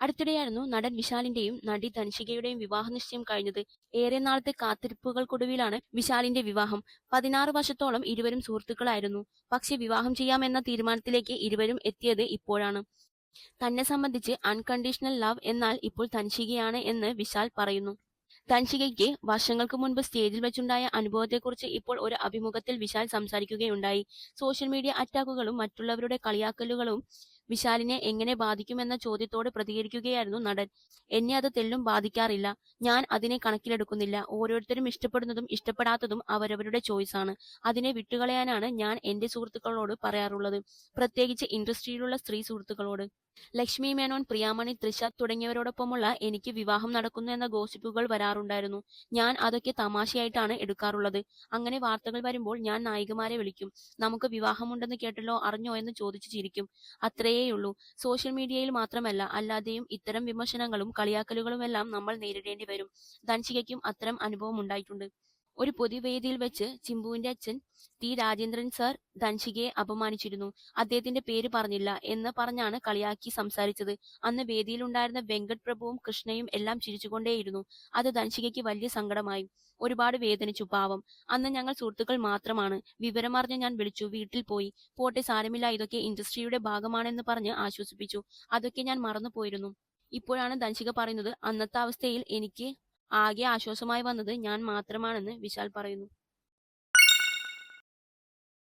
അടുത്തിടെയായിരുന്നു നടൻ വിശാലിന്റെയും നടി ധൻഷികയുടെയും വിവാഹ നിശ്ചയം കഴിഞ്ഞത്. ഏറെ നാളത്തെ കാത്തിരിപ്പുകൾക്കൊടുവിലാണ് വിശാലിന്റെ വിവാഹം. 16 വർഷത്തോളം ഇരുവരും സുഹൃത്തുക്കളായിരുന്നു. പക്ഷെ വിവാഹം ചെയ്യാമെന്ന തീരുമാനത്തിലേക്ക് ഇരുവരും എത്തിയത് ഇപ്പോഴാണ്. തന്നെ സംബന്ധിച്ച് അൺകണ്ടീഷണൽ ലവ് എന്നാൽ ഇപ്പോൾ ധൻഷികയാണ് എന്ന് വിശാൽ പറയുന്നു. ധൻഷികയ്ക്ക് വർഷങ്ങൾക്ക് മുൻപ് സ്റ്റേജിൽ വെച്ചുണ്ടായ അനുഭവത്തെക്കുറിച്ച് ഇപ്പോൾ ഒരു അഭിമുഖത്തിൽ വിശാൽ സംസാരിക്കുകയുണ്ടായി. സോഷ്യൽ മീഡിയ അറ്റാക്കുകളും മറ്റുള്ളവരുടെ കളിയാക്കലുകളും വിശാലിനെ എങ്ങനെ ബാധിക്കുമെന്ന ചോദ്യത്തോട് പ്രതികരിക്കുകയായിരുന്നു നടൻ. എന്നെ അത് തെല്ലും ബാധിക്കാറില്ല. ഞാൻ അതിനെ കണക്കിലെടുക്കുന്നില്ല. ഓരോരുത്തരും ഇഷ്ടപ്പെടുന്നതും ഇഷ്ടപ്പെടാത്തതും അവരവരുടെ ചോയ്സാണ്. അതിനെ വിട്ടുകളയാനാണ് ഞാൻ എന്റെ സുഹൃത്തുക്കളോട് പറയാറുള്ളത്, പ്രത്യേകിച്ച് ഇൻഡസ്ട്രിയിലുള്ള സ്ത്രീ സുഹൃത്തുക്കളോട്. ലക്ഷ്മി മേനോൻ, പ്രിയാമണി, തൃഷ തുടങ്ങിയവരോടൊപ്പമുള്ള എനിക്ക് വിവാഹം നടക്കുന്നു എന്ന ഗോസിപ്പുകൾ വരാറുണ്ടായിരുന്നു. ഞാൻ അതൊക്കെ തമാശയായിട്ടാണ് എടുക്കാറുള്ളത്. അങ്ങനെ വാർത്തകൾ വരുമ്പോൾ ഞാൻ നായികമാരെ വിളിക്കും. നമുക്ക് വിവാഹമുണ്ടെന്ന് കേട്ടല്ലോ, അറിഞ്ഞോ എന്ന് ചോദിച്ചു ചിരിക്കും. അത്രയേയുള്ളൂ. സോഷ്യൽ മീഡിയയിൽ മാത്രമല്ല, അല്ലാതെയും ഇത്തരം വിമർശനങ്ങളും കളിയാക്കലുകളുമെല്ലാം നമ്മൾ നേരിടേണ്ടി വരും. ധൻഷികയ്ക്കും അത്തരം അനുഭവം ഉണ്ടായിട്ടുണ്ട്. ഒരു പൊതുവേദിയിൽ വെച്ച് ചിമ്പുവിന്റെ അച്ഛൻ ടി രാജേന്ദ്രൻ സർ ധൻഷികയെ അപമാനിച്ചിരുന്നു. അദ്ദേഹത്തിന്റെ പേര് പറഞ്ഞില്ല എന്ന് പറഞ്ഞാണ് കളിയാക്കി സംസാരിച്ചത്. അന്ന് വേദിയിലുണ്ടായിരുന്ന വെങ്കട് പ്രഭുവും കൃഷ്ണയും എല്ലാം ചിരിച്ചുകൊണ്ടേയിരുന്നു. അത് ധൻഷികയ്ക്ക് വലിയ സങ്കടമായി. ഒരുപാട് വേദനിച്ചു പാവം. അന്ന് ഞങ്ങൾ സുഹൃത്തുക്കൾ മാത്രമാണ്. വിവരമറിഞ്ഞ് ഞാൻ വിളിച്ചു, വീട്ടിൽ പോയി. പോട്ടെ സാരമില്ല, ഇതൊക്കെ ഇൻഡസ്ട്രിയുടെ ഭാഗമാണെന്ന് പറഞ്ഞ് ആശ്വസിപ്പിച്ചു. അതൊക്കെ ഞാൻ മറന്നു പോയിരുന്നു. ഇപ്പോഴാണ് ധൻഷിക പറയുന്നത്, അന്നത്തെ അവസ്ഥയിൽ എനിക്ക് ആകെ ആശ്വാസമായി വന്നത് ഞാൻ മാത്രമാണെന്ന് വിശാൽ പറയുന്നു.